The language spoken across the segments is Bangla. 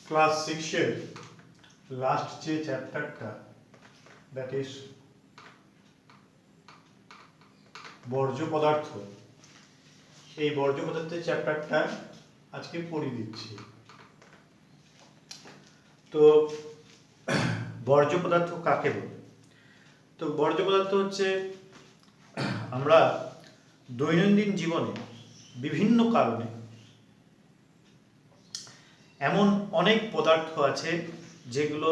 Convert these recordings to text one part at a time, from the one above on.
ক্লাস 6 এর লাস্ট যে চ্যাপ্টারটা, দ্যাট ইজ বর্জ্য পদার্থ, এই বর্জ্য পদার্থের চ্যাপ্টারটা আজকে পড়িয়ে দিচ্ছি। তো বর্জ্য পদার্থ কাকে বলে? তো বর্জ্য পদার্থ হচ্ছে আমরা দৈনন্দিন জীবনে বিভিন্ন কারণে এমন অনেক পদার্থ আছে যেগুলো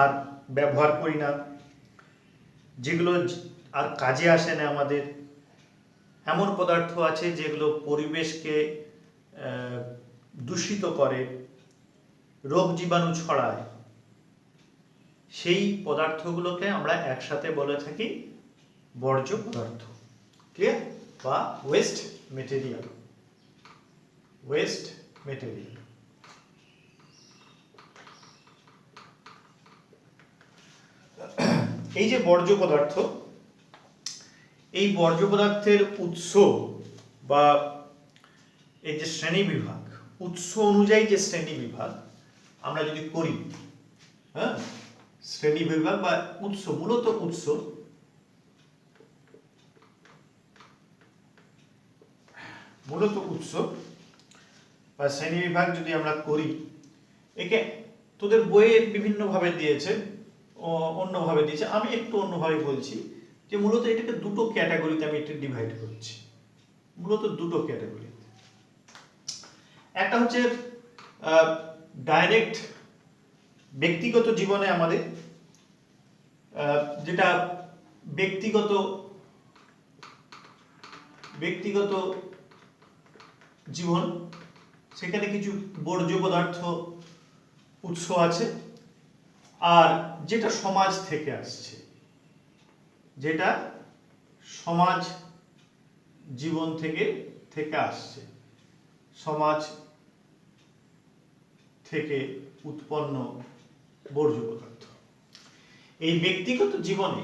আর ব্যবহার করি না, যেগুলো আর কাজে আসে না আমাদের। এমন পদার্থ আছে যেগুলো পরিবেশকে দূষিত করে, রোগ জীবাণু ছড়ায়। সেই পদার্থগুলোকে আমরা একসাথে বলে থাকি বর্জ্য পদার্থ। ক্লিয়ার? বা ওয়েস্ট মেটেরিয়াল। Waste material. এই যে বর্জ্য পদার্থ, এই বর্জ্য পদার্থের উৎস বা এই যে শ্রেণী বিভাগ, উৎস অনুযায়ী যে শ্রেণী বিভাগ আমরা যদি করি, হ্যাঁ, শ্রেণী বিভাগ বা উৎস, মূলত উৎস বা শ্রেণী বিভাগ যদি আমরা করি, একে তোদের বইয়ে বিভিন্নভাবে দিয়েছে, অন্যভাবে দিয়েছে, আমি একটু অন্যভাবে বলছি যে মূলত এটাকে দুটো ক্যাটাগরিতে আমি এটা ডিভাইড করছি। মূলত দুটো ক্যাটাগরি। একটা হচ্ছে ডাইরেক্ট ব্যক্তিগত জীবনে আমাদের, যেটা ব্যক্তিগত জীবন, সেখানে কিছু বর্জ্য পদার্থ উৎস আছে। আর যেটা সমাজ থেকে আসছে, যেটা সমাজ জীবন থেকে আসছে, সমাজ থেকে উৎপন্ন বর্জ্য পদার্থ। এই ব্যক্তিগত জীবনে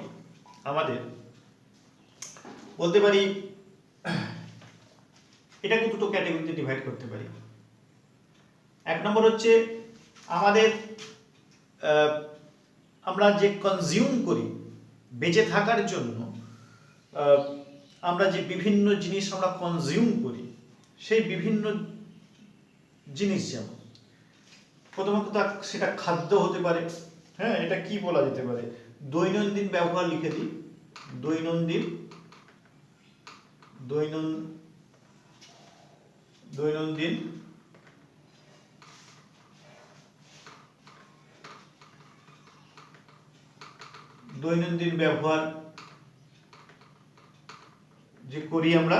আমাদের বলতে পারি এটাকে দুটো ক্যাটাগরিতে ডিভাইড করতে পারি। এক নম্বর হচ্ছে আমাদের আমরা যে কনজিউম করি বেঁচে থাকার জন্য, আমরা যে বিভিন্ন জিনিস আমরা কনজিউম করি, সেই বিভিন্ন জিনিস, যেমন প্রথমত সেটা খাদ্য হতে পারে। হ্যাঁ, এটা কি বলা যেতে পারে? দৈনন্দিন ব্যবহার, লিখে দিই, দৈনন্দিন ব্যবহার যে করি আমরা,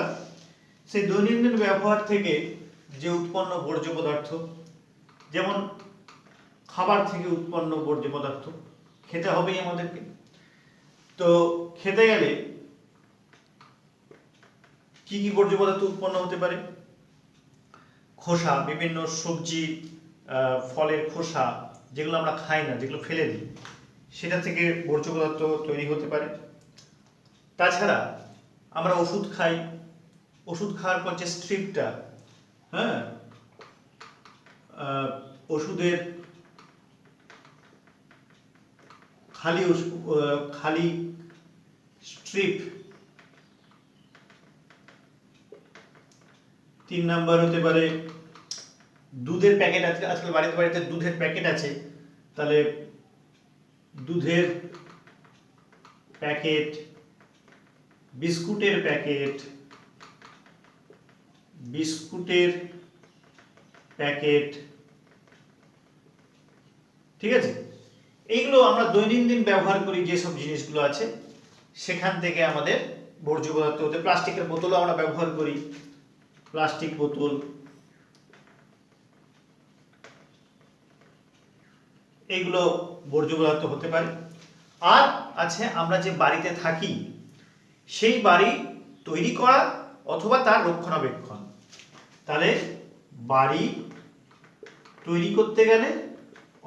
সেই দৈনন্দিন ব্যবহার থেকে যে উৎপন্ন বর্জ্য পদার্থ, যেমন খাবার থেকে উৎপন্ন বর্জ্য পদার্থ খেতে হবেই আমাদেরকে। তো খেতে গেলে কি কি বর্জ্য পদার্থ উৎপন্ন হতে পারে? খোসা, বিভিন্ন সবজি ফলের খোসা যেগুলো আমরা খাই না, যেগুলো ফেলে দিই, সেটা থেকে বর্জ্য পদার্থ তৈরি হতে পারে। তাছাড়া আমরা ওষুধ খাই, ওষুধ খাওয়ার পর যে স্ট্রিপটা, হ্যাঁ, ওষুধের খালি স্ট্রিপ। 3 নাম্বার হতে পারে দুধের প্যাকেট আছে, আজকাল বাড়িতে বাড়িতে দুধের প্যাকেট আছে, তাহলে দুধের প্যাকেট, বিস্কুটের প্যাকেট, ঠিক আছে? এইগুলো আমরা দৈনন্দিন ব্যবহার করি যেসব জিনিসগুলো আছে, সেখান থেকে আমাদের বর্জ্য পদার্থ হতে। প্লাস্টিকের বোতলও আমরা ব্যবহার করি, প্লাস্টিক বোতল, এইগুলো বর্জ্য পদার্থ হতে পারে। আর আছে আমরা যে বাড়িতে থাকি, সেই বাড়ি তৈরি করা অথবা তার রক্ষণাবেক্ষণ। তাহলে বাড়ি তৈরি করতে গেলে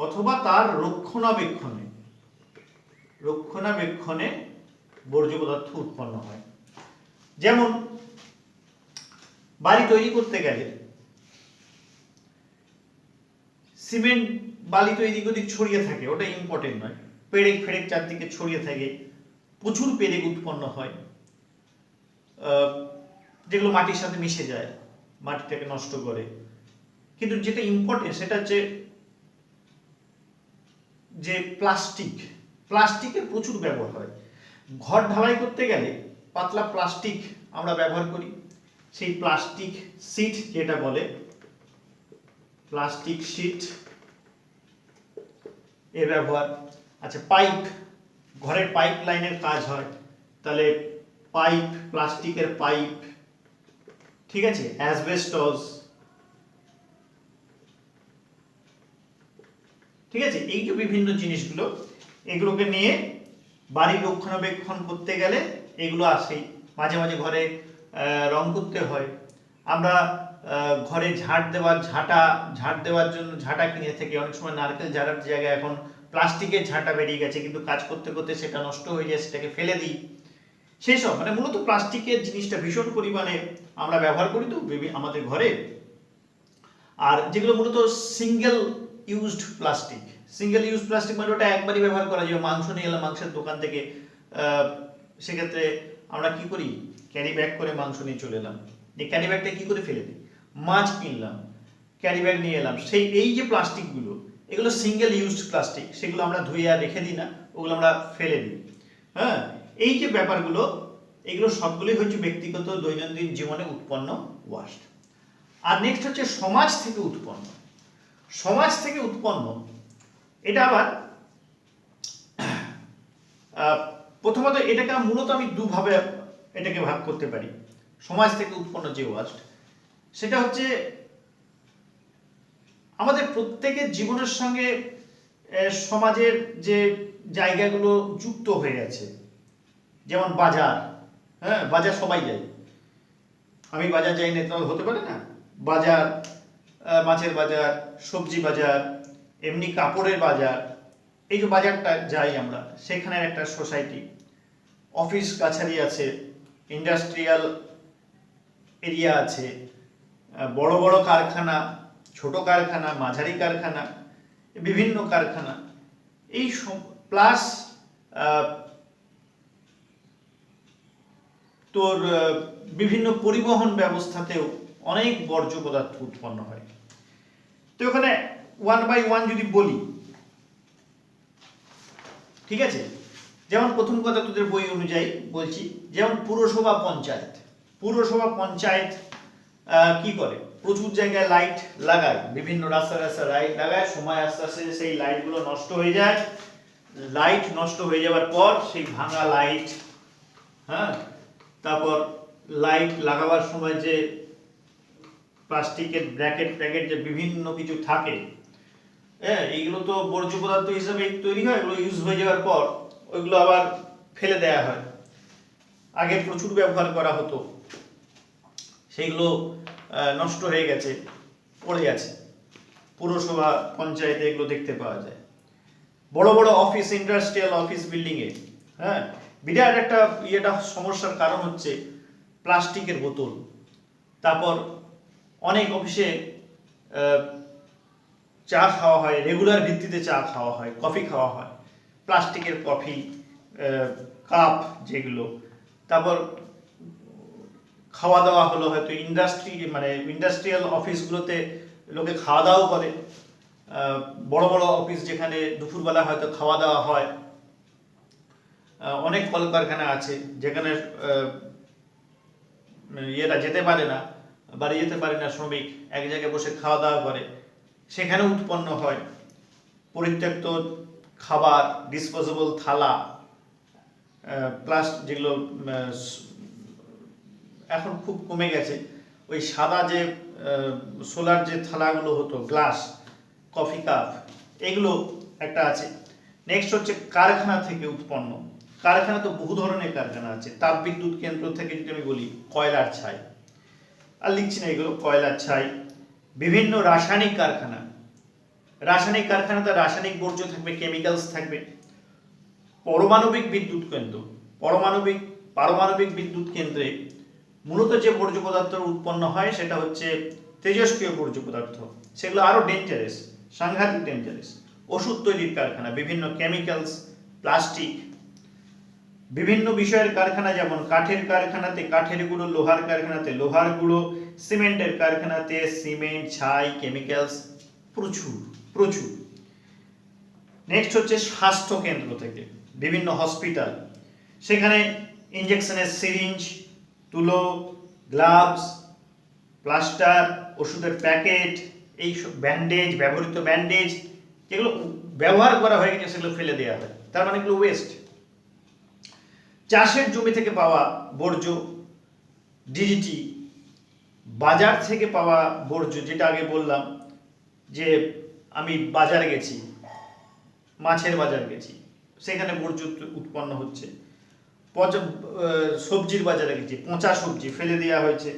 অথবা তার রক্ষণাবেক্ষণে বর্জ্য পদার্থ উৎপন্ন হয়। যেমন বাড়ি তৈরি করতে গেলে সিমেন্ট বালি তো এদিক ওদিক ছড়িয়ে থাকে, ওটা ইম্পর্টেন্ট নয়। পেরেক ফেরেক চারদিকে ছড়িয়ে থাকে, প্রচুর পেরেক উৎপন্ন হয়, যেগুলো মাটির সাথে মিশে যায়, মাটিটাকে নষ্ট করে। কিন্তু যেটা ইম্পর্টেন্ট সেটা হচ্ছে যে প্লাস্টিকের প্রচুর ব্যবহার হয়। ঘর ঢালাই করতে গেলে পাতলা প্লাস্টিক আমরা ব্যবহার করি, সেই প্লাস্টিক শিট যেটা বলে, প্লাস্টিক শিট এর ব্যবহার। আচ্ছা, পাইপ, ঘরের পাইপ লাইনের কাজ হয়, তাহলে পাইপ, প্লাস্টিকের পাইপ, ঠিক আছে, অ্যাসবেস্টস, ঠিক আছে। এই যে বিভিন্ন জিনিসগুলো, এগুলোকে নিয়ে বাড়ি রক্ষণাবেক্ষণ করতে গেলে এগুলো আসেই। মাঝে মাঝে ঘরে রং করতে হয়। আমরা ঘরে ঝাড় দেওয়ার জন্য ঝাঁটা কিনে থাকি। অনেক সময় নারকেল ঝাড়ার জায়গায় এখন প্লাস্টিকের ঝাঁটা বেরিয়ে গেছে, কিন্তু কাজ করতে করতে সেটা নষ্ট হয়ে যায়, সেটাকে ফেলে দিই। সেই সব মানে মূলত প্লাস্টিকের জিনিসটা ভীষণ পরিমাণে আমরা ব্যবহার করি তো আমাদের ঘরে। আর যেগুলো মূলত সিঙ্গেল ইউজড প্লাস্টিক মানে ওটা একবারই ব্যবহার করা যায়। মাংস নিয়ে এলাম মাংসের দোকান থেকে, সেক্ষেত্রে আমরা কি করি, ক্যারি ব্যাগ করে মাংস নিয়ে চলে এলাম, এই ক্যারি ব্যাগটা কি করে ফেলে দিই। মাছ কিনলাম, ক্যারি ব্যাগ নিয়ে এলাম, এই যে প্লাস্টিকগুলো, এগুলো সিঙ্গেল ইউজড প্লাস্টিক, সেগুলো আমরা ধুয়ে আর রেখে দিই না, ওগুলো আমরা ফেলে দিই। হ্যাঁ, এই যে ব্যাপারগুলো, এগুলো সবগুলোই হচ্ছে ব্যক্তিগত দৈনন্দিন জীবনে উৎপন্ন ওয়াস্ট। আর নেক্সট হচ্ছে সমাজ থেকে উৎপন্ন। এটা আবার প্রথমত এটাকে মূলত আমি দুভাবে এটাকে ভাগ করতে পারি। সমাজ থেকে উৎপন্ন যে ওয়াস্ট, সেটা হচ্ছে আমাদের প্রত্যেকের জীবনের সঙ্গে সমাজের যে জায়গাগুলো যুক্ত হয়ে আছে, যেমন বাজার। হ্যাঁ, বাজার সবাই যায়, আমি বাজার যাই না তাহলে হতে পারে না। বাজার, মাছের বাজার, সবজি বাজার, এমনি কাপড়ের বাজার, এই যে বাজারটা যাই আমরা, সেখানে একটা সোসাইটি, অফিস কাছারি আছে, ইন্ডাস্ট্রিয়াল এরিয়া আছে, বড় বড় কারখানা, ছোট কারখানা, মাঝারি কারখানা, বিভিন্ন কারখানা, এই প্লাস তোর বিভিন্ন পরিবহন ব্যবস্থাতেও অনেক বর্জ্য পদার্থ উৎপন্ন হয়। তো এখানে 1 by 1 যদি বলি, ঠিক আছে, যেমন প্রথম কথা তোদের বই অনুযায়ী বলছি, যেমন পুরসভা পঞ্চায়েত কি করে, প্রচুর জায়গায় লাইট লাগায়, বিভিন্ন রাস্তায় লাইট লাগায়, সময় আস্তে আস্তে সেই লাইটগুলো নষ্ট হয়ে যায়। লাইট নষ্ট হয়ে যাওয়ার পর সেই ভাঙা লাইট, হ্যাঁ, তারপর লাইট লাগাবার সময় যে প্লাস্টিকের ব্র্যাকেট যে বিভিন্ন কিছু থাকে, হ্যাঁ, এইগুলো তো বর্জ্য পদার্থ হিসেবে তৈরি হয়। এগুলো ইউজ হয়ে যাওয়ার পর ওইগুলো আবার ফেলে দেওয়া হয়। আগে প্রচুর ব্যবহার করা হতো, সেইগুলো নষ্ট হয়ে গেছে, পড়ে গেছে। পুরসভা পঞ্চায়েতে এগুলো দেখতে পাওয়া যায়। বড় বড় অফিস, ইন্ডাস্ট্রিয়াল অফিস বিল্ডিং এ, হ্যাঁ, বিরাট একটা সমস্যার কারণ হচ্ছে প্লাস্টিকের বোতল। তারপর অনেক অফিসে চা খাওয়া হয়, রেগুলার ভিত্তিতে চা খাওয়া হয়, কফি খাওয়া হয়, প্লাস্টিকের কফি কাপ যেগুলো। তারপর খাওয়া দাওয়া হলো হয়তো ইন্ডাস্ট্রিয়াল অফিসগুলোতে লোকে খাওয়া দাওয়াও করে। বড় বড় অফিস যেখানে দুপুরবেলা হয়তো খাওয়া দাওয়া হয়। অনেক কলকারখানা আছে যেখানে যেতে পারে না, বাড়ি যেতে পারে না শ্রমিক, এক জায়গায় বসে খাওয়া দাওয়া করে, সেখানে উৎপন্ন হয় পরিত্যক্ত খাবার, ডিসপোজেবল থালা, প্লাস যেগুলো এখন খুব কমে গেছে, ওই সাদা যে সোলার যে থালাগুলো হতো, গ্লাস, কফি কাপ, এগুলো একটা আছে। নেক্সট হচ্ছে কারখানা থেকে উৎপন্ন। কারখানা তো বহু ধরনের কারখানা আছে। তাপবিদ্যুৎ কেন্দ্র থেকে যদি আমি বলি, কয়লার ছাই, আর লিখছি না এগুলো, কয়লার ছাই, বিভিন্ন রাসায়নিক কারখানাতে রাসায়নিক বর্জ্য থাকবে, কেমিক্যালস থাকবে। পারমাণবিক বিদ্যুৎ কেন্দ্রে মূলত যে বর্জ্য পদার্থ উৎপন্ন হয় সেটা হচ্ছে তেজস্ক্রিয় বর্জ্য পদার্থ। সেগুলো আরো ডেঞ্জারাস, সাংঘাতিক ডেঞ্জারাস। ওষুধ তৈরির কারখানা, বিভিন্ন কেমিক্যালস, প্লাস্টিক, বিভিন্ন বিষয়ের কারখানা, যেমন কাঠের কারখানাতে কাঠের গুঁড়ো, লোহার কারখানাতে লোহার গুঁড়ো, সিমেন্টের কারখানাতে সিমেন্ট, ছাই, কেমিক্যালস, প্রচুর প্রচুর। নেক্সট হচ্ছে স্বাস্থ্য কেন্দ্র থেকে বিভিন্ন হসপিটাল, সেখানে ইঞ্জেকশনের সিরিঞ্জ, তুলো, গ্লাভস, প্লাস্টার, ওষুধের প্যাকেট, এই ব্যান্ডেজ, ব্যবহৃত ব্যান্ডেজ, যেগুলো ব্যবহার করা হয়ে গেছে সেগুলো ফেলে দেওয়া হয়, তার মানে এগুলো ওয়েস্ট। চাষের জমি থেকে পাওয়া বর্জ্য, ডিডিটি, বাজার থেকে পাওয়া বর্জ্য, যেটা আগে বললাম যে আমি বাজারে গেছি, মাছের বাজার গেছি, সেখানে বর্জ্য উৎপন্ন হচ্ছে। সবজির বাজারে গেছি, পচা সবজি ফেলে দেওয়া হয়েছে।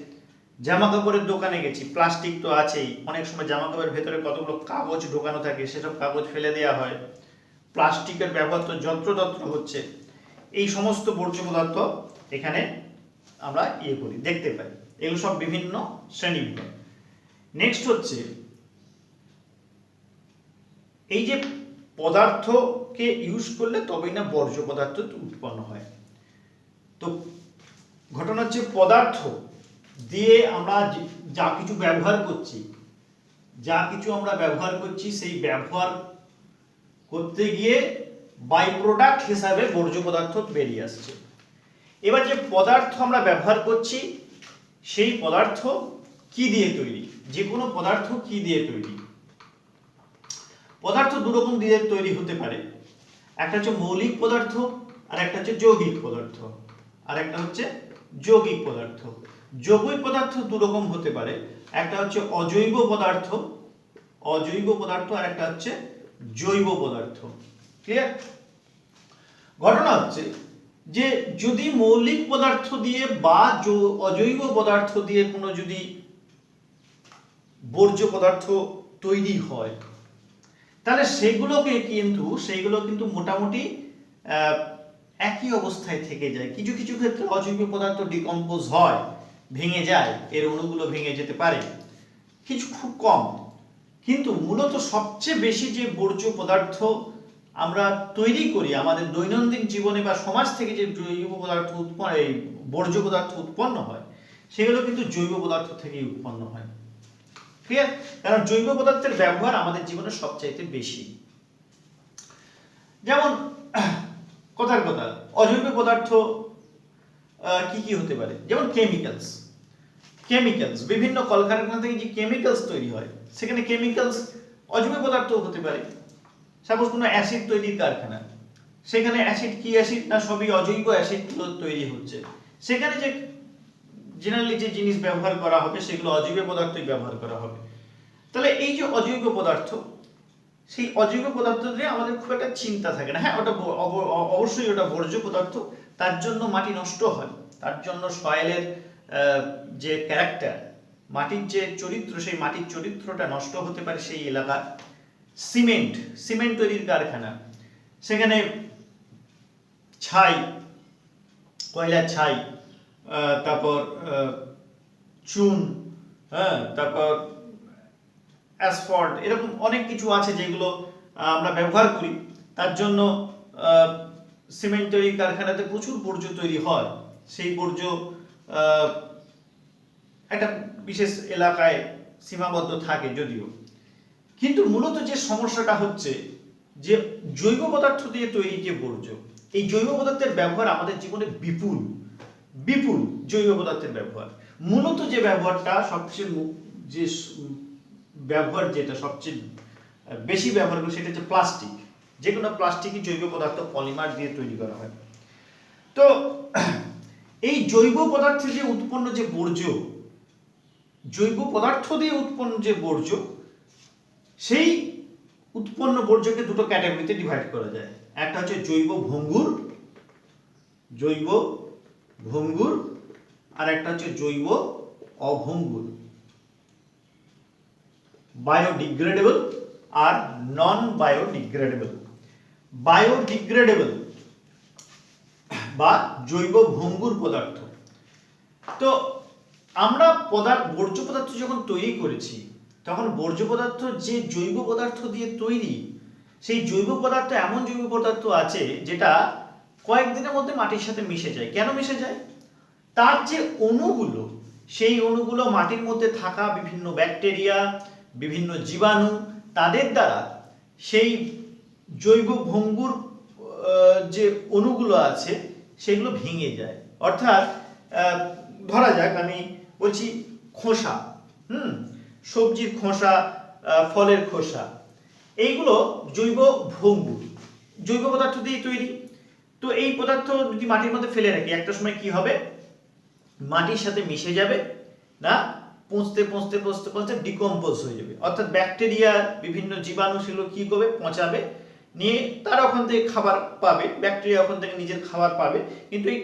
জামা কাপড়ের দোকানে গেছি, প্লাস্টিক তো আছেই, অনেক সময় জামা কাপড়ের ভেতরে কতগুলো কাগজ ঢোকানো থাকে, সেসব কাগজ ফেলে দেওয়া হয়। প্লাস্টিকের ব্যবহার তো যত্রতত্র হচ্ছে। এই সমস্ত বর্জ্য পদার্থ এখানে আমরা করি, দেখতে পাই। এগুলো সব বিভিন্ন শ্রেণীবিভাগ। নেক্সট হচ্ছে এই যে পদার্থকে ইউজ করলে তবেই না বর্জ্য পদার্থ উৎপন্ন হয়। তো ঘটনা হচ্ছে পদার্থ দিয়ে আমরা যা কিছু ব্যবহার করছি, সেই ব্যবহার করতে গিয়ে বাই প্রোডাক্ট হিসাবে বর্জ্য পদার্থ বেরিয়ে আসছে। এবার যে পদার্থ আমরা ব্যবহার করছি, সেই পদার্থ কি দিয়ে তৈরি? যে কোনো পদার্থ কি দিয়ে তৈরি? পদার্থ দুরকম দিয়ে তৈরি হতে পারে। একটা হচ্ছে মৌলিক পদার্থ, আর একটা হচ্ছে যৌগিক পদার্থ, আর একটা হচ্ছে যৌগিক পদার্থ। যৌগিক পদার্থ দুরকম হতে পারে, একটা হচ্ছে অজৈব পদার্থ, আর একটা হচ্ছে জৈব পদার্থ। ক্লিয়ার? ঘটনা হচ্ছে যে যদি মৌলিক পদার্থ দিয়ে বা অজৈব পদার্থ দিয়ে কোনো যদি বর্জ্য পদার্থ তৈরি হয়, তাহলে সেইগুলো কিন্তু মোটামুটি একই অবস্থায় থেকে যায়। কিছু কিছু ক্ষেত্রে অজৈব পদার্থ ডিকম্পোজ হয়, ভেঙে যায়, এর অণুগুলো ভেঙে যেতে পারে, কিছু খুব কম। কিন্তু মূলত সবচেয়ে বেশি যে বর্জ্য পদার্থ আমরা তৈরি করি আমাদের দৈনন্দিন জীবনে বা সমাজ থেকে, যে বর্জ্য পদার্থ উৎপন্ন হয়, সেগুলো কিন্তু জৈব পদার্থ থেকেই উৎপন্ন হয়। ক্লিয়ার? কারণ জৈব পদার্থের ব্যবহার আমাদের জীবনে সবচাইতে বেশি। যেমন কথার কথা, অজৈব পদার্থ কি কি হতে পারে? যেমন কেমিক্যালস, বিভিন্ন কলকারখানা থেকে যে কেমিক্যালস তৈরি হয়, সেখানে কেমিক্যালস অজৈব পদার্থ হতে পারে। সাপোজ কোনো অ্যাসিড তৈরির কারখানা, সেখানে অ্যাসিড কি অ্যাসিড না, সবই অজৈব অ্যাসিড তৈরি হচ্ছে। সেখানে যে জেনারেলি যে জিনিস ব্যবহার করা হবে, সেগুলো অজৈব পদার্থই ব্যবহার করা হবে। তাহলে এই যে অজৈব পদার্থ, সেই অজৈব পদার্থ দিয়ে আমাদের খুব একটা চিন্তা থাকে না। হ্যাঁ, ওটা অবশ্যই ওটা বর্জ্য পদার্থ, তার জন্য মাটি নষ্ট হয়, তার জন্য সয়েলের যে ক্যারেক্টার, মাটির যে চরিত্র, সেই মাটির চরিত্রটা নষ্ট হতে পারে সেই এলাকার। সিমেন্ট তৈরির কারখানা, সেখানে ছাই, কয়লার ছাই, তারপর চুন, হ্যাঁ, তারপর অ্যাসফল্ট, এরকম অনেক কিছু আছে যেগুলো আমরা ব্যবহার করি। তার জন্য সিমেন্ট তৈরির কারখানাতে প্রচুর বর্জ্য তৈরি হয়। সেই বর্জ্য একটা বিশেষ এলাকায় সীমাবদ্ধ থাকে যদিও। কিন্তু মূলত যে সমস্যাটা হচ্ছে যে জৈব পদার্থ দিয়ে তৈরি যে বর্জ্য, এই জৈব পদার্থের ব্যবহার আমাদের জীবনে বিপুল জৈব পদার্থের ব্যবহার। মূলত যে ব্যবহারটা যেটা সবচেয়ে বেশি ব্যবহার করে, সেটা হচ্ছে প্লাস্টিক। যে কোনো প্লাস্টিকই জৈব পদার্থ, পলিমার দিয়ে তৈরি করা হয়। তো এই জৈব পদার্থে যে উৎপন্ন যে বর্জ্য, জৈব পদার্থ দিয়ে উৎপন্ন যে বর্জ্য, সেই উৎপন্ন বর্জ্যকে দুটো ক্যাটাগরিতে ডিভাইড করা যায়। একটা হচ্ছে জৈব ভঙ্গুর, আর একটা হচ্ছে জৈব অভঙ্গুর, বায়োডিগ্রেডেবল আর নন বায়োডিগ্রেডেবল। বায়োডিগ্রেডেবল বা জৈব ভঙ্গুর পদার্থ। তো আমরা বর্জ্য পদার্থ যখন তৈরি করেছি, তখন বর্জ্য পদার্থ যে জৈব পদার্থ দিয়ে তৈরি, সেই জৈব পদার্থ এমন জৈব পদার্থ আছে যেটা কয়েকদিনের মধ্যে মাটির সাথে মিশে যায়। কেন মিশে যায়? তার যে অণুগুলো, সেই অণুগুলো মাটির মধ্যে থাকা বিভিন্ন ব্যাকটেরিয়া, বিভিন্ন জীবাণু, তাদের দ্বারা সেই জৈব ভঙ্গুর যে অণুগুলো আছে সেগুলো ভেঙে যায়। অর্থাৎ ধরা যাক আমি বলছি খোসা, সবজির খোসা, ফলের খোসা, এইগুলো জৈব ভঙ্গুর, জৈব পদার্থ দিয়ে তৈরি। তো এই পদার্থ যদি মাটির মধ্যে ফেলে রাখি, একটা সময় কি হবে, মাটির সাথে মিশে যাবে না, পচতে পচতে পচতে পচতে ডিকম্পোজ হয়ে যাবে। অর্থাৎ ব্যাকটেরিয়া, বিভিন্ন জীবাণু সেগুলো কি করবে, পচাবে, নিয়ে তারা ওখান থেকে খাবার পাবে, ব্যাকটেরিয়া ওখান থেকে নিজের খাবার পাবে। কিন্তু এই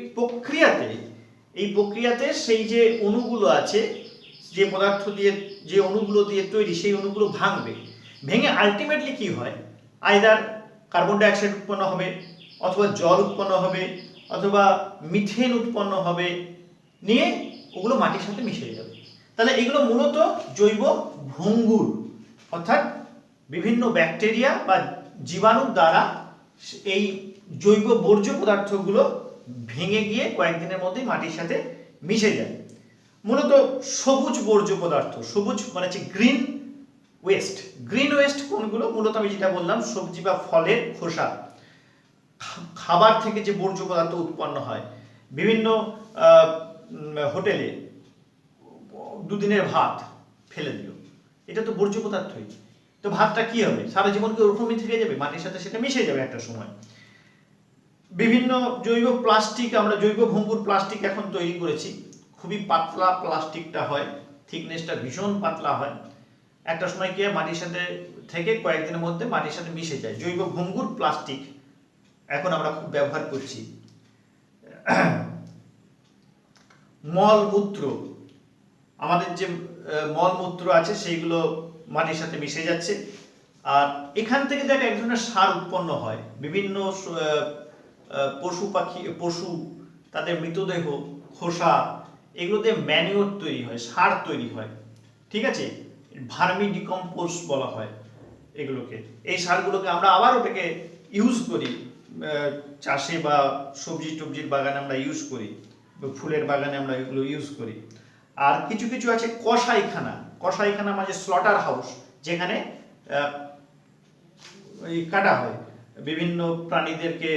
প্রক্রিয়াতে সেই যে অণুগুলো আছে, যে পদার্থ দিয়ে, যে অণুগুলো দিয়ে তৈরি, সেই অণুগুলো ভাঙবে। ভেঙে আলটিমেটলি কি হয়, আইদার কার্বন ডাইঅক্সাইড উৎপন্ন হবে, অথবা জল উৎপন্ন হবে, অথবা মিথেন উৎপন্ন হবে, নিয়ে ওগুলো মাটির সাথে মিশে যাবে। তাহলে এগুলো মূলত জৈব ভঙ্গুর, অর্থাৎ বিভিন্ন ব্যাকটেরিয়া বা জীবাণুর দ্বারা এই জৈব বর্জ্য পদার্থগুলো ভেঙে গিয়ে কয়েকদিনের মধ্যেই মাটির সাথে মিশে যায়। মূলত সবুজ বর্জ্য পদার্থ, সবুজ মানে হচ্ছে গ্রিন ওয়েস্ট। গ্রিন ওয়েস্ট কোনগুলো? মূলত আমি যেটা বললাম, সবজি বা ফলের খোসা, খাবার থেকে যে বর্জ্য পদার্থ উৎপন্ন হয়, বিভিন্ন হোটেলে দুদিনের ভাত ফেলে দিল, এটা তো বর্জ্য পদার্থই। তো ভাতটা কি হবে, সারা জীবন কি ওরকমই থেকে যাবে? মাটির সাথে সেটা মিশে যাবে একটা সময়। বিভিন্ন জৈব প্লাস্টিক, আমরা জৈব ভঙ্গুর প্লাস্টিক এখন তৈরি করেছি, খুবই পাতলা প্লাস্টিকটা হয়, থিকনেসটা ভীষণ পাতলা হয়, একটা সময় কি মাটির সাথে থেকে কয়েকদিনের মধ্যে মাটির সাথে মিশে যায়। জৈব ভঙ্গুর প্লাস্টিক এখন আমরা খুব ব্যবহার করছি। মলমূত্র, আমাদের যে মলমূত্র আছে সেইগুলো মাটির সাথে মিশে যাচ্ছে। আর এখান থেকে দেখ এক ধরনের সার উৎপন্ন হয়, বিভিন্ন পশু তাদের মৃতদেহ, খোসা, এগুলো দিয়ে ম্যানিওর তৈরি হয়, সার তৈরি হয়। ঠিক আছে, ভার্মি ডিকম্পোস্ট বলা হয় এগুলোকে। এই সারগুলোকে আমরা আবার ওটাকে ইউজ করি, চাষে বা সবজি টবজির বাগানে আমরা ইউজ করি, ফুলের বাগানে আমরা এগুলো ইউজ করি। আর কিছু কিছু আছে কসাইখানা মানে স্লটার হাউস, যেখানে কাটা হয়, বিভিন্ন প্রাণীদেরকে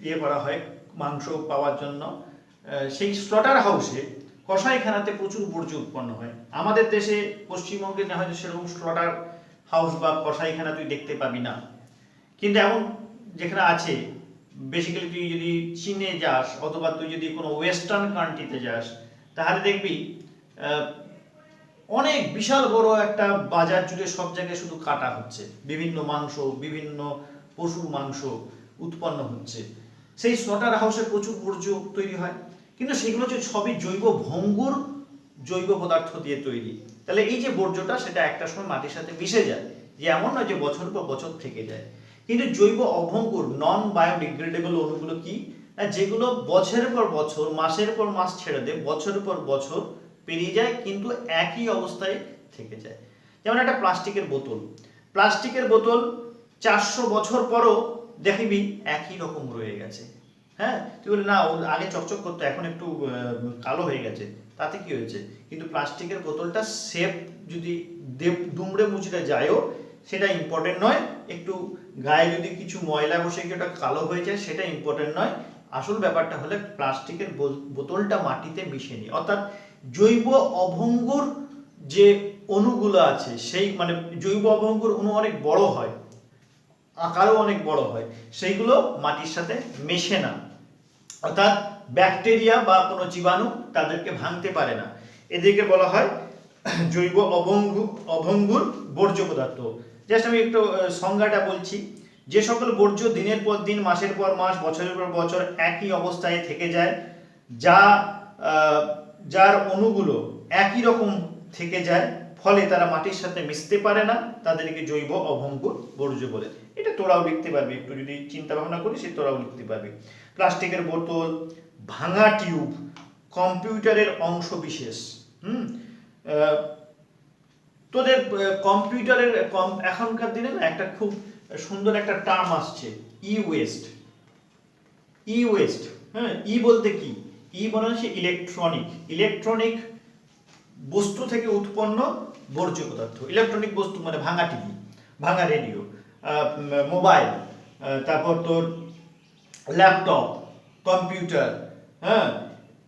ইয়ে করা হয় মাংস পাওয়ার জন্য। সেই স্লটার হাউসে, কসাইখানাতে প্রচুর বর্জ্য উৎপন্ন হয়। আমাদের দেশে পশ্চিমবঙ্গে না হয়তো সেরকম স্লটার হাউস বা কসাইখানা তুই দেখতে পাবি না, কিন্তু এমন যেখানে আছে, বেসিক্যালি তুই যদি চীনে যাস, অথবা তুই যদি কোনো ওয়েস্টার্ন কান্ট্রিতে যাস, তাহলে দেখবি অনেক বিশাল বড় একটা বাজার জুড়ে সব জায়গায় শুধু কাটা হচ্ছে, বিভিন্ন মাংস, বিভিন্ন পশুর মাংস উৎপন্ন হচ্ছে। সেই স্লটার হাউসে প্রচুর বর্জ্য তৈরি হয়, কিন্তু সেগুলো হচ্ছে সবই জৈব ভঙ্গুর জৈব পদার্থ দিয়ে তৈরি। তাহলে এই যে বর্জ্যটা, সেটা একটা সময় মাটির সাথে মিশে যায়, যে এমন নয় যে বছর পর বছর থেকে যায়। কিন্তু জৈব অভঙ্গুর নন বায়োডিগ্রেডেবল অণুগুলো কি, না যেগুলো বছরের পর বছর, মাসের পর মাস ছেড়ে দেয়, বছরের পর বছর পেরিয়ে যায়, কিন্তু একই অবস্থায় থেকে যায়। যেমন একটা প্লাস্টিকের বোতল 400 বছর পরও দেখবি একই রকম রয়ে গেছে। হ্যাঁ, তুই বলি না, আগে চকচক করতো, এখন একটু কালো হয়ে গেছে, তাতে কি হয়েছে? কিন্তু প্লাস্টিকের বোতলটা শেপ যদি দুমড়ে মুচড়ে যায়ও, সেটা ইম্পর্টেন্ট নয়। একটু গায়ে যদি কিছু ময়লা বসে গিয়ে ওটা কালো হয়ে যায়, সেটা ইম্পর্টেন্ট নয়। আসল ব্যাপারটা হলে প্লাস্টিকের বোতলটা মাটিতে মিশে নি, অর্থাৎ জৈব অভঙ্গুর যে অণুগুলো আছে, সেই মানে জৈব অভঙ্গুর অণু অনেক বড় হয়, আকারও অনেক বড় হয়, সেইগুলো মাটির সাথে মেশে না, অর্থাৎ ব্যাকটেরিয়া বা কোনো জীবাণু তাদেরকে ভাঙতে পারে না। এদেরকে বলা হয় জৈব অভঙ্গুর বর্জ্য পদার্থ। জাস্ট আমি একটু সংজ্ঞাটা বলছি। যে সকল বর্জ্য দিনের পর দিন, মাসের পর মাস, বছরের পর বছর একই অবস্থায় থেকে যায়, যার অণুগুলো একই রকম থেকে যায়, ফলে তারা মাটির সাথে মিশতে পারে না, তাদেরকে জৈব অভঙ্গুর বর্জ্য বলে। এটা তোরাও লিখতে পারবি, একটু যদি চিন্তা ভাবনা করিস তোরাও লিখতে পারবি। প্লাস্টিকের বোতল, ভাঙা টিউব, কম্পিউটারের অংশ বিশেষ, তোদের কম্পিউটারের এখনকার দিনে না একটা খুব সুন্দর একটা টার্ম আসছে, ই ওয়েস্ট। ই ওয়েস্ট, হ্যাঁ, ই বলতে কি? ই মানে হচ্ছে ইলেকট্রনিক বস্তু থেকে উৎপন্ন বর্জ্য পদার্থ। ইলেকট্রনিক বস্তু মানে ভাঙা টিভি, ভাঙা রেডিও, মোবাইল, তারপর তোর ল্যাপটপ, কম্পিউটার, হ্যাঁ,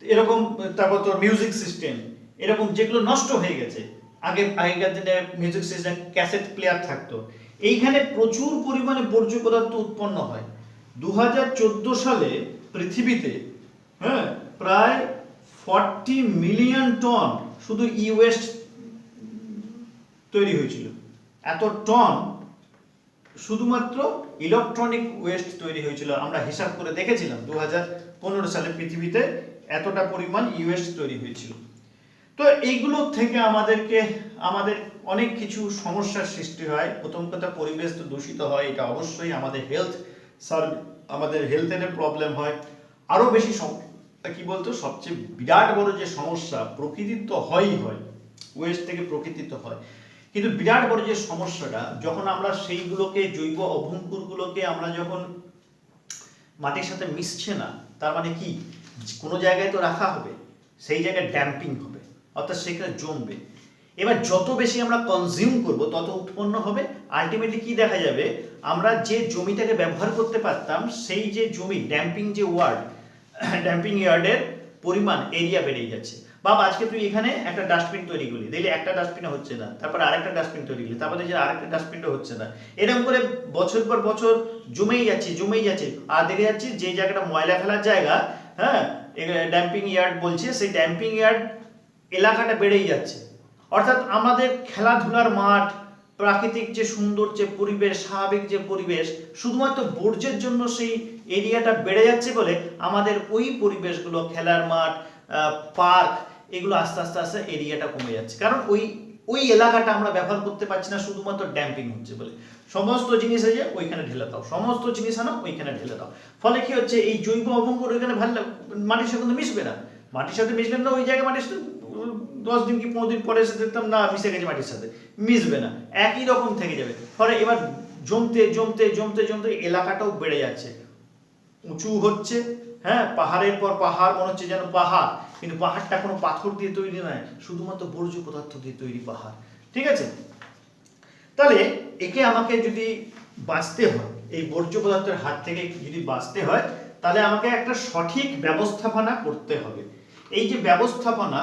এরকম, তারপর তোর মিউজিক সিস্টেম, এরকম যেগুলো নষ্ট হয়ে গেছে। আগেকার দিনে মিউজিক সিস্টেম ক্যাসেট প্লেয়ার থাকতো, এইখানে প্রচুর পরিমাণে বর্জ্য পদার্থ উৎপন্ন হয়। 2014 সালে পৃথিবীতে, হ্যাঁ, প্রায় 40 মিলিয়ন টন শুধু ই ওয়েস্ট তৈরি হয়েছিল। এত টন শুধুমাত্র ইলেকট্রনিক ওয়েস্ট তৈরি হয়েছিল। আমরা হিসাব করে দেখেছিলাম 2015 সালে পৃথিবীতে এতটা পরিমাণ ই ওয়েস্ট তৈরি হয়েছিল। তো এইগুলো থেকে আমাদের অনেক কিছু সমস্যার সৃষ্টি হয়। প্রথম কথা, পরিবেশ তো দূষিত হয়, এটা অবশ্যই আমাদের হেলথের প্রবলেম হয়। আরো বেশি কি বলতো, সবচেয়ে বিরাট বড় যে সমস্যা, প্রকৃতির তো হয় ওয়েস্ট থেকে প্রকৃতির তো হয়, কিন্তু বিরাট বড় যে সমস্যাটা, যখন আমরা সেইগুলোকে, জৈব অভঙ্কুরগুলোকে আমরা যখন মাটির সাথে মিশছে না, তার মানে কি, কোনো জায়গায় তো রাখা হবে, সেই জায়গায় ড্যাম্পিং হবে, অর্থাৎ সেখানে জমবে। এবার যত বেশি আমরা কনজিউম করব তত উৎপন্ন হবে। আলটিমেটলি কি দেখা যাবে, আমরা যে জমিটাকে ব্যবহার করতে পারতাম, সেই যে জমি, ড্যাম্পিং ইয়ার্ডের পরিমাণ, এরিয়া বেড়ে যাচ্ছে। বাবা, আজকে তুই এখানে একটা ডাস্টবিন তৈরি করলি, দেখলি একটা ডাস্টবিনে হচ্ছে না, তারপর আরেকটা ডাস্টবিন তৈরি করলি, তারপরে যে আরেকটা ডাস্টবিনটা হচ্ছে না, এরকম করে বছর পর বছর জমেই যাচ্ছে। আর দেখে যাচ্ছি যে জায়গাটা ময়লা ফেলার জায়গা, হ্যাঁ, ড্যাম্পিং ইয়ার্ড বলছে, সেই ড্যাম্পিং ইয়ার্ড এলাকাটা বেড়েই যাচ্ছে। অর্থাৎ আমাদের খেলাধুলার মাঠ, প্রাকৃতিক যে সুন্দর যে পরিবেশ, স্বাভাবিক যে পরিবেশ, শুধুমাত্র বর্জ্যের জন্য সেই এরিয়াটা বেড়ে যাচ্ছে বলে আমাদের ওই পরিবেশগুলো, খেলার মাঠ, পার্ক, এগুলো আস্তে আস্তে এরিয়াটা কমে যাচ্ছে। কারণ ওই এলাকাটা আমরা ব্যবহার করতে পারছি না, শুধুমাত্র ড্যাম্পিং হচ্ছে বলে। সমস্ত জিনিস এসে ওইখানে ঢেলে দাও, সমস্ত জিনিস আনো ওইখানে ঢেলে দাও। ফলে কি হচ্ছে, এই জৈব অভঙ্গুর ওইখানে মাটির সাথে মিশবে না। ওই জায়গায় মাটির সাথে 10 দিন কি 15 দিন পরে এসে দেখতাম না মিশে গেছে, মাটির সাথে মিশবে না, একই রকম থেকে যাবে। ফলে এবার জমতে এলাকাটাও বেড়ে যাচ্ছে, উঁচু হচ্ছে, হ্যাঁ, পাহাড়ের পর পাহাড়, মনে হচ্ছে যেন পাহাড়, কিন্তু পাহাড়টা কোনো পাথর দিয়ে তৈরি নয়, শুধুমাত্র বর্জ্য পদার্থ দিয়ে তৈরি পাহাড়। ঠিক আছে, তাহলে একে আমাকে যদি বাঁচতে হয়, এই বর্জ্য পদার্থের হাত থেকে যদি বাঁচতে হয়, তাহলে আমাকে একটা সঠিক ব্যবস্থাপনা করতে হবে। এই যে ব্যবস্থাপনা,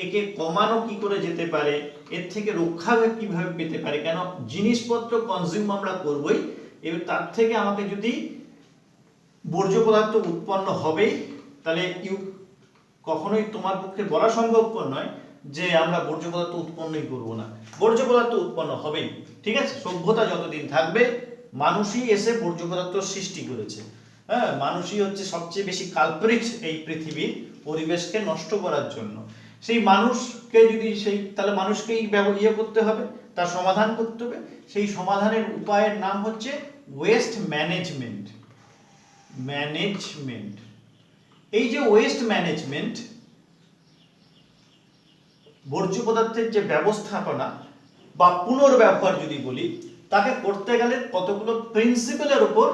একে কমানো কি করে যেতে পারে, এর থেকে রক্ষা কিভাবে পেতে পারে, কেন জিনিসপত্র কনজিউম আমরা করবই, এবার তার থেকে আমাকে যদি বর্জ্য পদার্থ উৎপন্ন হবেই, তাহলে কখনোই তোমার পক্ষে বলা সম্ভবপর নয় যে আমরা বর্জ্য পদার্থ উৎপন্নই করব না। বর্জ্য পদার্থ উৎপন্ন হবেই, ঠিক আছে। সভ্যতা যতদিন থাকবে, মানুষই এসে বর্জ্য পদার্থ সৃষ্টি করেছে, হ্যাঁ, মানুষই হচ্ছে সবচেয়ে বেশি কালপ্রিট এই পৃথিবীর পরিবেশকে নষ্ট করার জন্য। সেই মানুষকে যদি তাহলে মানুষকেই করতে হবে, তার সমাধান করতে হবে। সেই সমাধানের উপায়ের নাম হচ্ছে ওয়েস্ট ম্যানেজমেন্ট। এই যে ওয়েস্ট ম্যানেজমেন্ট, বর্জ্য পদার্থের যে ব্যবস্থাপনা বা পুনর্ব্যবহার যদি বলি, তাকে করতে গেলে কতগুলো প্রিন্সিপালের উপর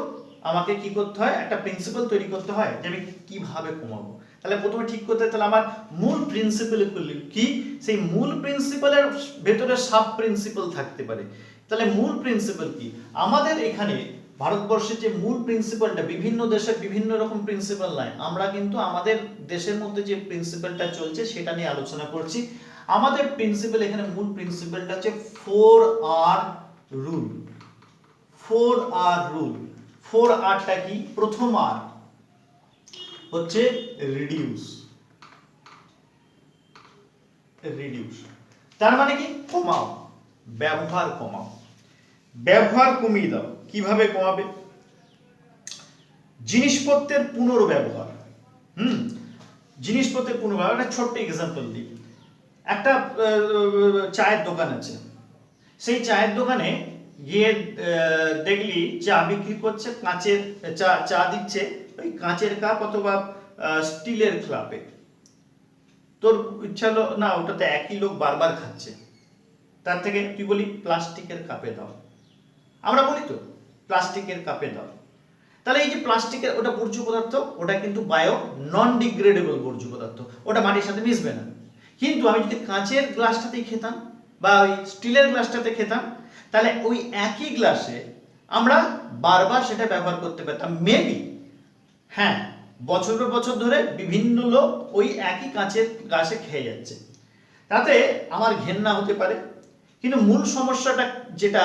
আমাকে কি করতে হয়, একটা প্রিন্সিপাল তৈরি করতে হয় যে আমি কিভাবে কমাবো। তাহলে প্রথমে ঠিক করতে হয়, তাহলে আমার মূল প্রিন্সিপাল কি, সেই মূল প্রিন্সিপালের ভেতরে সাব প্রিন্সিপাল থাকতে পারে। তাহলে মূল প্রিন্সিপাল কি, আমাদের এখানে ভারতবর্ষের যে মূল প্রিন্সিপালটা, বিভিন্ন দেশে বিভিন্ন রকম প্রিন্সিপাল নাই, আমরা কিন্তু আমাদের দেশের মধ্যে যে প্রিন্সিপালটা চলছে সেটা নিয়ে আলোচনা করছি। আমাদের প্রিন্সিপাল, এখানে মূল প্রিন্সিপালটা হচ্ছে 4R রুল। 4R রুল, 4Rটা কি, প্রথম আর হচ্ছে রিডিউস। তার মানে কি, কমাও, ব্যবহার কমাও, ব্যবহার কমিয়ে দাও। কিভাবে কমাবে, জিনিসপত্রের পুনর্ব্যবহার। জিনিসপত্রের পুনর্ব্যবহার, একটা ছোট্ট এক্সাম্পল দিই। একটা চায়ের দোকান আছে, সেই চায়ের দোকানে গিয়ে দেখলি চা বিক্রি করছে, কাঁচের চা দিচ্ছে ওই কাঁচের কাপ অথবা স্টিলের কাপে। তোর ইচ্ছা হলো না, ওটাতে একই লোক বারবার খাচ্ছে, তার থেকে তুই বলি প্লাস্টিকের কাপে দাও, আমরা বলি তো প্লাস্টিকের কাপে দাও। তাহলে এই যে প্লাস্টিকের ওটা বর্জ্য পদার্থ, ওটা কিন্তু বায়ো নন ডিগ্রেডেবল বর্জ্য পদার্থ, ওটা মাটির সাথে মিশবে না। কিন্তু আমি যদি কাঁচের গ্লাসটাতেই খেতাম বা ওই স্টিলের গ্লাসটাতে খেতাম, তাহলে ওই একই গ্লাসে আমরা বারবার সেটা ব্যবহার করতে পারতাম। মেবি হ্যাঁ, বছরের বছর ধরে বিভিন্ন লোক ওই একই কাঁচের গ্লাসে খেয়ে যাচ্ছে, তাতে আমার ঘেন্না হতে পারে, কিন্তু মূল সমস্যাটা যেটা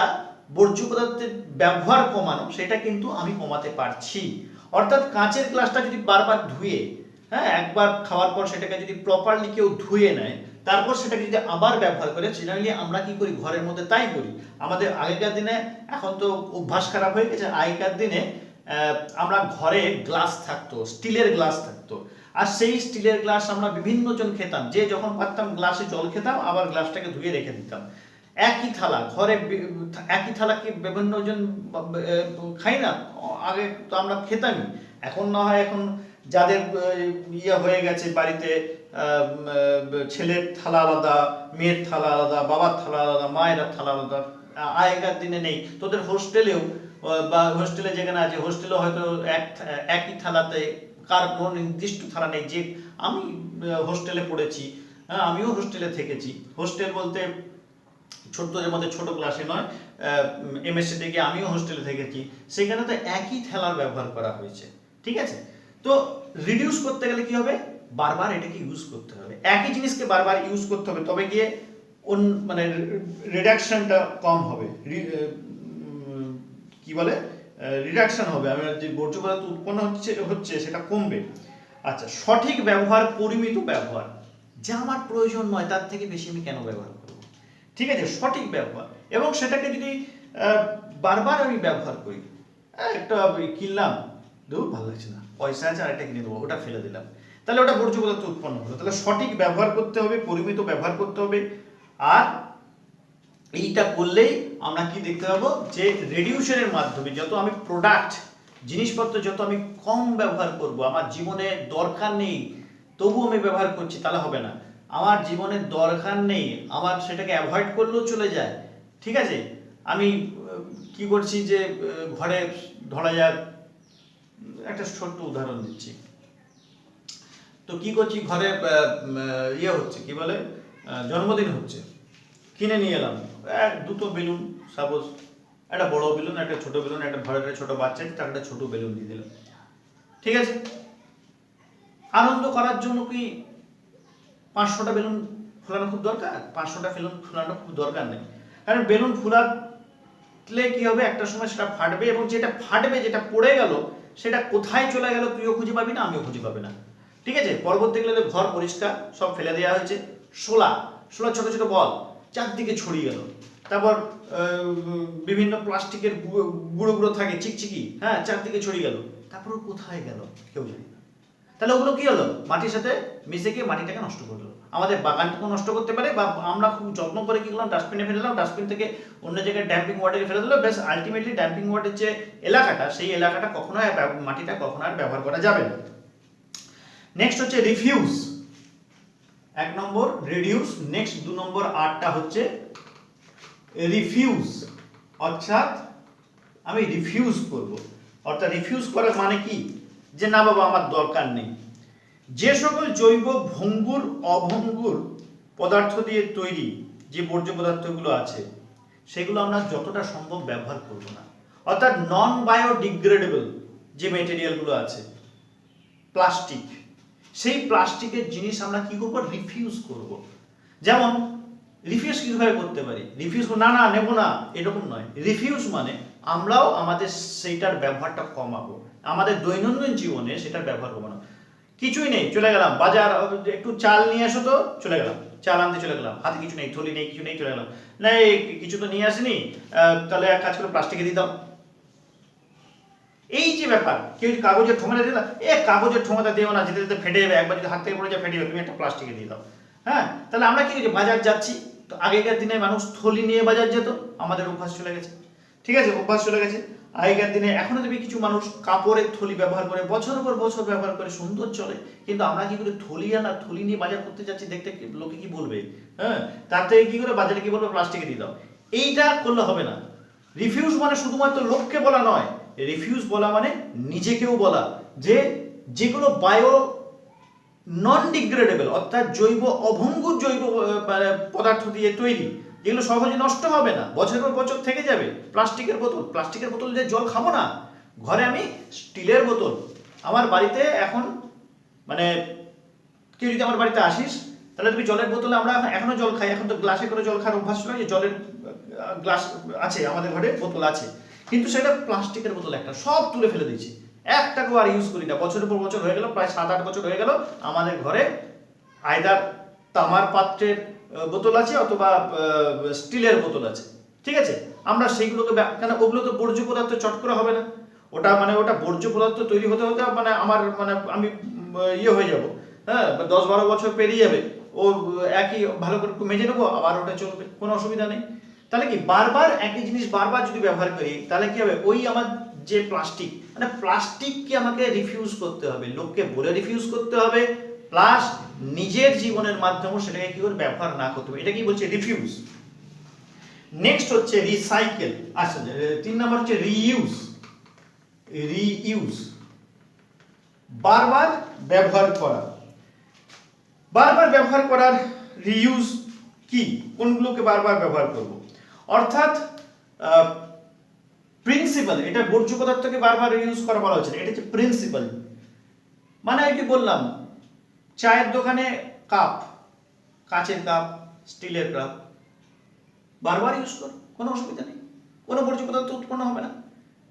বর্জ্য পদার্থের ব্যবহার কমানো, সেটা কিন্তু আমি কমাতে পারছি। অর্থাৎ কাঁচের গ্লাসটা যদি বারবার ধুয়ে, হ্যাঁ, একবার খাওয়ার পর সেটাকে যদি প্রপারলি কেউ ধুয়ে নেয়, তারপর সেটাকে যদি আবার ব্যবহার করে, জেনারেলি আমরা কি করি ঘরের মধ্যে তাই করি। আমাদের আগেকার দিনে, এখন তো অভ্যাস খারাপ হয়ে গেছে, আগেকার দিনে আমরা ঘরে গ্লাস থাকতো, স্টিলের গ্লাস থাকতো, আর সেই স্টিলের গ্লাস আমরা বিভিন্ন জন খেতাম, যে যখন পারতাম গ্লাসে জল খেতাম, আবার গ্লাসটাকে ধুয়ে রেখে দিতাম। একই থালা ঘরে, একই থালা কি বিভিন্ন জন খাই না? আগে তো আমরা খেতামই। এখন না হয় এখন যাদের ইয়ে হয়ে গেছে বাড়িতে, ছেলের থালা আলাদা, মেয়ের থালা আলাদা, বাবার থালা আলাদা, মায়ের থালা আলাদা। আগেকার দিনে নেই। তোদের হোস্টেলেও বা হোস্টেলে যেখানে আছে, হোস্টেলেও হয়তো একই থালাতে, কার কোনো নির্দিষ্ট থালা নেই। যে আমি হোস্টেলে পড়েছি, হ্যাঁ, আমিও হোস্টেলে থেকেছি। হোস্টেল বলতে ছোটদের মধ্যে ছোট ক্লাসে নয়, এমএসসি থেকে আমিও হোস্টেলে থেকেছি, সেখানে তো একই থালার ব্যবহার করা হয়েছে। ঠিক আছে, তো রিডিউস করতে গেলে কি হবে? বারবার এটাকে ইউজ করতে হবে, একই জিনিসকে বারবার ইউজ করতে হবে, তবে গিয়ে মানে রিডাকশনটা কম হবে, কি বলে, রিডাকশন হবে, আমি যে বর্জ্য পদার্থ উৎপন্ন হচ্ছে সেটা কমবে। আচ্ছা, সঠিক ব্যবহার, পরিমিত ব্যবহার, যা আমার প্রয়োজন নয় তার থেকে বেশি আমি কেন ব্যবহার করব? ঠিক আছে, সঠিক ব্যবহার, এবং সেটাকে যদি বারবার আমি ব্যবহার করি, একটা কিনলাম, দেখুন ভালো লাগছে না, পয়সা আছে আর একটা কিনে দেবো, ওটা ফেলে দিলাম, তাহলে ওটা বর্জ্য পদার্থ উৎপন্ন হলো। তাহলে সঠিক ব্যবহার করতে হবে, পরিমিত ব্যবহার করতে হবে। আর এইটা করলেই আমরা কি দেখতে পাবো, যে রিডিউশনের মাধ্যমে যত আমি প্রোডাক্ট, জিনিসপত্র যত আমি কম ব্যবহার করব, আমার জীবনে দরকার নেই তবু আমি ব্যবহার করছি, তাহলে হবে না। আমার জীবনের দরকার নেই, আমার সেটাকে অ্যাভয়েড করলেও চলে যায়। ঠিক আছে, আমি কি করছি, যে ঘরে ধরা যাক, একটা ছোট্ট উদাহরণ দিচ্ছি, তো কি করছি, ঘরে ইয়ে হচ্ছে, কি বলে, জন্মদিন হচ্ছে, কিনে নিয়ে এলাম দুটো বেলুন, সাপোজ একটা বড় বেলুন, একটা ছোট বেলুন, একটা ঘরের ছোট বাচ্চা, তার একটা ছোট বেলুন দিয়ে দিলাম। ঠিক আছে, আনন্দ করার জন্য কি 500টা বেলুন ফোলানো খুব দরকার? 500টা বেলুন ফোলানো খুব দরকার নেই, কারণ বেলুন ফোলালে কি হবে, একটা সময় সেটা ফাটবে, এবং যেটা ফাটবে, যেটা পড়ে গেল, সেটা কোথায় চলে গেল তুইও খুঁজে পাবি না, আমিও খুঁজে পাবি না। ঠিক আছে, পরবর্তীকালে ঘর পরিষ্কার, সব ফেলে দেওয়া হয়েছে, শোলা ছোট ছোট বল চারদিকে ছড়িয়ে গেল, তারপর বিভিন্ন প্লাস্টিকের গুঁড়ো গুঁড়ো থাকে চিকচিকি, হ্যাঁ, চারদিকে ছড়িয়ে গেল, তারপর কোথায় গেল কেউ জানে না। তাহলে ওগুলো কি হলো, মাটির সাথে মিশে গিয়ে মাটিটাকে নষ্ট করলো, আমাদের বাগানটাকে নষ্ট করতে পারে, বা আমরা খুব যত্ন করে কি করলাম, ডাস্টবিনে ফেলে দিলাম, ডাস্টবিন থেকে অন্য জায়গায় ড্যাম্পিং ওয়াটারে ফেলে দিল, বেশ আলটিমেটলি ড্যাম্পিং ওয়াটারের যে এলাকাটা, সেই এলাকাটা কখনো, মাটিটা কখনো আর ব্যবহার করা যাবে না। নেক্সট হচ্ছে রিফিউজ, 1 নম্বর রিডিউস, নেক্সট 2 নম্বর আরটা হচ্ছে রিফিউজ, অর্থাৎ আমি রিফিউজ করব। অর্থাৎ রিফিউজ করার মানে কি, যে না বাবা আমার দরকার নেই। যে সকল জৈব ভঙ্গুর অভঙ্গুর পদার্থ দিয়ে তৈরি যে বর্জ্য পদার্থগুলো আছে, সেগুলো আমরা যতটা সম্ভব ব্যবহার করব না। অর্থাৎ নন বায়োডিগ্রেডেবল যে মেটেরিয়ালগুলো আছে, প্লাস্টিক, সেই প্লাস্টিকের জিনিস আমরা কি করব, রিফিউজ করব। যেমন রিফিউজ কিভাবে করতে পারি, রিফিউজ না নেব না এরকম নয়, রিফিউজ মানে আমরাও আমাদের সেইটার ব্যবহারটা কমাবো, আমাদের দৈনন্দিন জীবনে সেটার ব্যবহার কমানো। কিছুই নেই, চলে গেলাম বাজার, একটু চাল নিয়ে আসো, তো চলে গেলাম চাল আনতে, চলে গেলাম, হাতে কিছু নেই, থলি নেই, কিছু নেই, চলে গেলাম, না কিছু তো নিয়ে আসিনি, তাহলে এক কাজ করে প্লাস্টিকে দিয়ে দাও। এই যে ব্যাপার, কেউ কাগজের ঠোঙাটা দিল, কাগজের ঠোঙাটা দিও না, যেতে যেতে ফেটে যাবে, একবার যদি হাত থেকে পড়ে যায় ফেটে যাবে, তুমি একটা প্লাস্টিকে দিয়ে দাও। হ্যাঁ, তাহলে আমরা কি করছি, বাজার যাচ্ছি, তো আগেকার দিনে মানুষ থলি নিয়ে বাজার যেত, আমাদের অভ্যাস চলে গেছে। ঠিক আছে, অভ্যাস চলে গেছে। আগেকার দিনে এখনো দেখবি কিছু মানুষ কাপড়ের থলি ব্যবহার করে বছরের পর বছর ব্যবহার করে সুন্দর চলে, কিন্তু আমরা কি করে থলি নিয়ে বাজার করতে যাচ্ছি, দেখতে লোকে কি বলবে, হ্যাঁ, তার থেকে কি করে বাজারে কি বলবে, প্লাস্টিকে দিয়ে দাও। এইটা করলে হবে না। রিফিউজ মানে শুধুমাত্র লোককে বলা নয়, রিফিউজ বলা মানে নিজেকেও বলা যে যেগুলো বায়ো নন ডিগ্রেডেবল অর্থাৎ জৈব অভঙ্গুর জৈব পদার্থ দিয়ে তৈরি, যেগুলো সহজে নষ্ট হবে না, বছরের পর বছর থেকে যাবে। প্লাস্টিকের বোতল যে জল খাবো না, ঘরে আমি স্টিলের বোতল, আমার বাড়িতে এখন মানে কেউ যদি আমার বাড়িতে আসিস তাহলে তুমি জলের বোতলে, আমরা এখনো জল খাই, এখন তো গ্লাসে করে জল খাওয়ার অভ্যাস নয়, জলের গ্লাস আছে আমাদের ঘরে, বোতল আছে, কিন্তু সেটা প্লাস্টিকের বোতল একটা, সব তুলে ফেলে দিয়েছি, একটাকেও আর ইউজ করি না। বছরের পর বছর হয়ে গেল, প্রায় 7-8 বছর হয়ে গেল আমাদের ঘরে আইদার তামার পাত্রের বোতল আছে অথবা স্টিলের বোতল আছে, ঠিক আছে। আমরা সেইগুলোকে, কেন ওগুলো তো বর্জ্য পদার্থ চট করে হবে না, ওটা বর্জ্য পদার্থ তৈরি হতে হতে মানে আমার আমি ইয়ে হয়ে যাব, হ্যাঁ, 10-12 বছর পেরিয়ে যাবে, ও একই ভালো করে একটু মেজে নেবো, আবার ওটা চলবে, কোনো অসুবিধা নেই। তাহলে কি বারবার একই জিনিস বারবার যদি ব্যবহার করি তাহলে কি হবে, ওই আমার যে প্লাস্টিক, মানে প্লাস্টিককে আমাকে রিফিউজ করতে হবে, লোককে বলে রিফিউজ করতে হবে, প্লাস নিজের জীবনের মাধ্যমে সেটাকে কি করে ব্যবহার না করতে হবে, এটা কি বলছে, রিফিউজ। নেক্সট হচ্ছে রিসাইকেল। আচ্ছা, 3 নম্বর হচ্ছে রিইউজ। বারবার ব্যবহার করার রিইউজ কি, কোনগুলোকে বারবার ব্যবহার করব, অর্থাৎ প্রিন্সিপাল, এটা বর্জ্য পদার্থকে বারবার ইউজ করা বলা হচ্ছে, এটা হচ্ছে প্রিন্সিপাল। মানে আমি কি বললাম, চায়ের দোকানে কাপ, কাচের কাপ, স্টিলের কাপ, বারবার ইউজ কর, কোনো অসুবিধা নেই, কোনো বর্জ্য পদার্থ উৎপন্ন হবে না।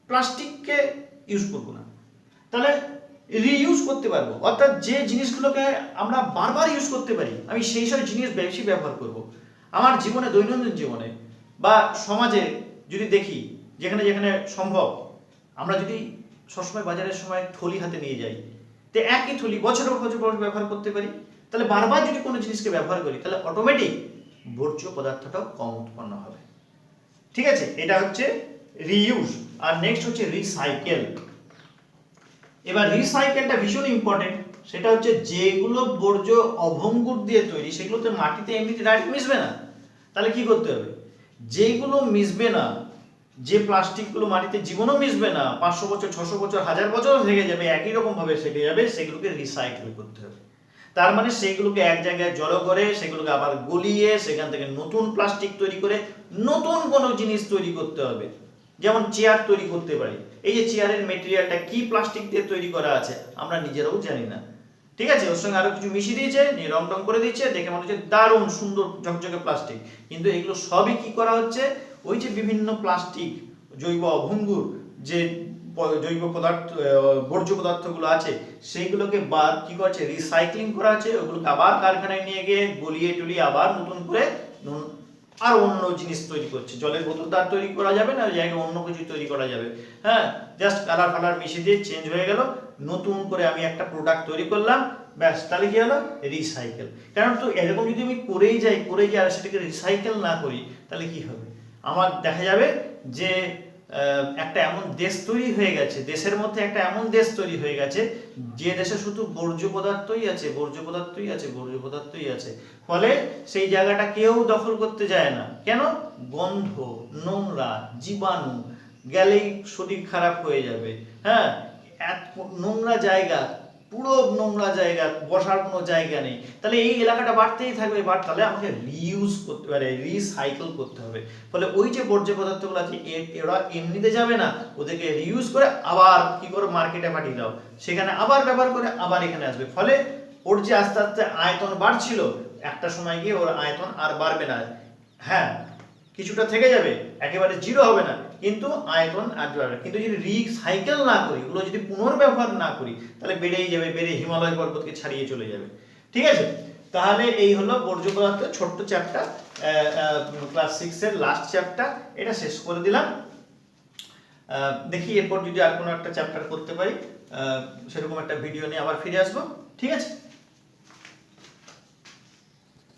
প্লাস্টিককে ইউজ করবো না, তাহলে রিইউজ করতে পারবো, অর্থাৎ যে জিনিসগুলোকে আমরা বারবার ইউজ করতে পারি আমি সেই সব জিনিস বেশি ব্যবহার করব। আমার জীবনে, দৈনন্দিন জীবনে বা সমাজে যদি দেখি, যেখানে যেখানে সম্ভব, আমরা যদি সবসময় বাজারের সময় থলি হাতে নিয়ে যাই, তো একই থলি বছরের পর ব্যবহার করতে পারি, তাহলে বারবার যদি কোনো জিনিসকে ব্যবহার করি তাহলে অটোমেটিক বর্জ্য পদার্থটাও কম উৎপন্ন হবে, ঠিক আছে। এটা হচ্ছে রিইউজ। আর নেক্সট হচ্ছে রিসাইকেল। এবার রিসাইকেলটা ভীষণ ইম্পর্টেন্ট, সেটা হচ্ছে যেগুলো বর্জ্য অভঙ্গুর দিয়ে তৈরি সেগুলোতে মাটিতে এমনিতে ডাইরেক্ট মিশবে না, তাহলে কি করতে হবে, যেগুলো মিশবে না, যে প্লাস্টিকগুলো মাটিতে জীবনও মিশবে না, 500 বছর 600 বছর 1000 বছর থেকে যাবে, একই রকম ভাবে থেকে যাবে, সেগুলোকে রিসাইকেল করতে হবে। তার মানে সেইগুলোকে এক জায়গায় জড়ো করে সেগুলোকে আবার গলিয়ে সেখান থেকে নতুন প্লাস্টিক তৈরি করে নতুন কোনো জিনিস তৈরি করতে হবে। যেমন চেয়ার তৈরি করতে পারি, এই যে চেয়ারের মেটেরিয়ালটা কি প্লাস্টিক দিয়ে তৈরি করা আছে আমরা নিজেরাও জানি না, ঠিক আছে, ওর সঙ্গে আরো কিছু মিশিয়ে দিয়েছে, নিয়ে রং টং করে দিচ্ছে, দেখে মনে হচ্ছে দারুণ সুন্দর ঝকঝকে প্লাস্টিক, কিন্তু এগুলো সবই কি করা হচ্ছে, ওই যে বিভিন্ন প্লাস্টিক জৈব অভঙ্গুর যে জৈব পদার্থ বর্জ্য পদার্থগুলো আছে সেইগুলোকে কি করছে, রিসাইক্লিং করা আছে, ওগুলোকে আবার কারখানায় নিয়ে গিয়ে গলিয়ে টুলিয়ে আবার নতুন করে আর অন্য জিনিস তৈরি করছে। জলের বোতল তার তৈরি করা যাবে না, ওই জায়গায় অন্য কিছু তৈরি করা যাবে, হ্যাঁ, জাস্ট কালার ফালার মিশিয়ে দিয়ে চেঞ্জ হয়ে গেল, নতুন করে আমি একটা প্রোডাক্ট তৈরি করলাম, ব্যাস, তাহলে কি হলো, রিসাইকেল। কারণ তো এরকম যদি আমি করেই যাই আর সেটাকে রিসাইকেল না করি তাহলে কি হবে, আমার দেখা যাবে যে একটা এমন দেশ তৈরি হয়ে গেছে, দেশের মধ্যে একটা এমন দেশ তৈরি হয়ে গেছে যে দেশে শুধু বর্জ্য পদার্থই আছে, ফলে সেই জায়গাটা কেউ দখল করতে যায় না। কেন, গন্ধ, নোংরা, জীবাণু, গেলেই শরীর খারাপ হয়ে যাবে, হ্যাঁ, নোংরা জায়গা, পুরো নোংরা জায়গা, বসার কোনো জায়গা নেই, তাহলে এই এলাকাটা বাড়তেই থাকবে, তাহলে আমাকে রিইউজ করতে পারে, রিসাইকেল করতে হবে। ফলে ওই যে বর্জ্য পদার্থগুলো আছে এরা এমনিতে যাবে না, ওদেরকে রিইউজ করে আবার কি করে মার্কেটে পাঠিয়ে দাও, সেখানে আবার ব্যবহার করে আবার এখানে আসবে, ফলে ওর যে আস্তে আস্তে আয়তন বাড়ছিল, একটা সময় গিয়ে ওর আয়তন আর বাড়বে না, হ্যাঁ, কিছুটা থেকে যাবে, একেবারে জিরো হবে না, কিন্তু আয়তন আর বাড়বে। কিন্তু যদি রিসাইকেল না করি, ওগুলো যদি পুনর্ব্যবহার না করি, তাহলে বেড়েই যাবে, বেড়ে হিমালয় পর্বতকে ছাড়িয়ে চলে যাবে, ঠিক আছে। তাহলে এই হলো বর্জ্য পদার্থ, ছোট্ট চ্যাপ্টার, ক্লাস 6 এর লাস্ট চ্যাপ্টার, এটা শেষ করে দিলাম। দেখি এরপর যদি আর কোনো একটা চ্যাপ্টার করতে পারি, সেরকম একটা ভিডিও নিয়ে আবার ফিরে আসবো, ঠিক আছে।